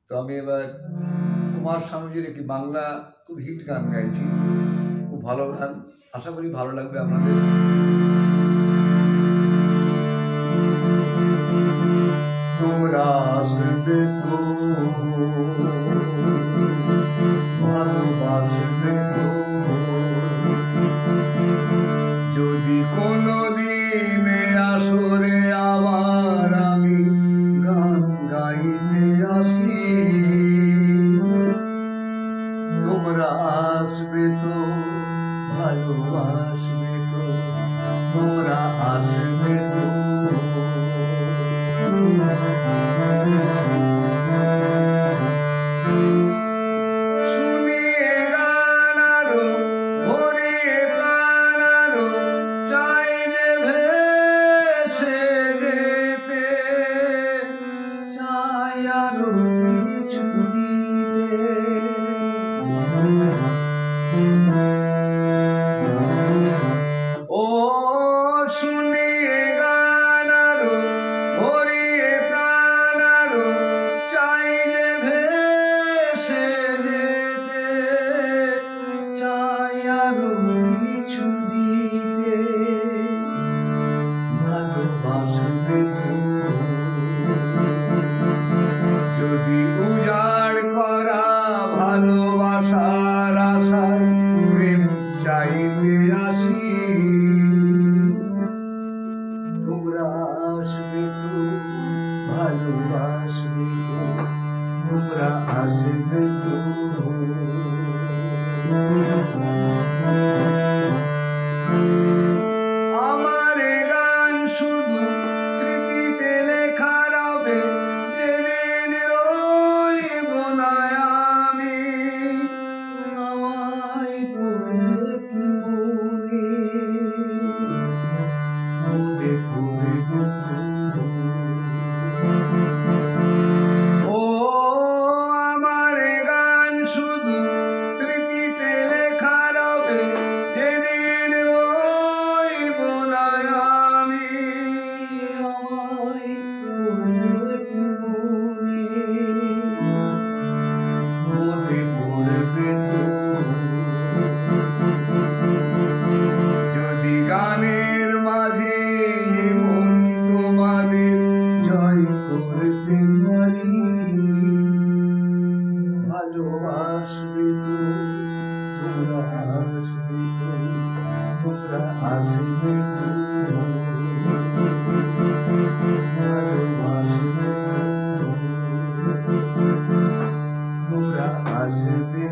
তো আমি এবার কুমার শানুজির একটি বাংলা খুব হিট গান গাইছি, খুব ভালো গান, আশা করি ভালো লাগবে আপনাদের। তোমরা আসবে তো, ভালোবাসবে তো, যদি কোনোদিন আসরে আবার আমি গান গাইতে আসি, তোমরা আসবে তো, ভালোবাসবে তো, তোমরা আসবে তো। শুনিয়ে গান আরো, ভরিয়ে প্রাণ আরো, চাই যে ভেসে যেতে, চাই আরো কিছু দিতে। ও শুনিয়ে গান আরো, ভরিয়ে প্রাণ আরো, চাই যে ভেসে যেতে, চাই আরো কিছু দিতে। ভালোবাসবে তো, যদি উজাড় করা ভালোবাসার আশায় প্রেম চাইতে আসি, তোমরা আসবে তো, ভালোবাসবে তো, তোমরা আসবে তো। আমার গান শুধু স্মৃতিতে লেখা রবে, যেদিন রইব না আমি, আমায় পড়বে কি মনে, মনে পড়বে তো। ও আমার গান শুধু স্মৃতিতে লেখা রবে, যেদিন রইব না আমি, আমায় পড়বে কি মনে, মনে পড়বে তো। যদি গানের মাঝে মন তোমাদের জয় করতে পারি, ভালোবাসবে তো, তোমরা আসবে তো, তোমরা আসবে তো, ভালোবাসবে তো, তোমরা আসবে।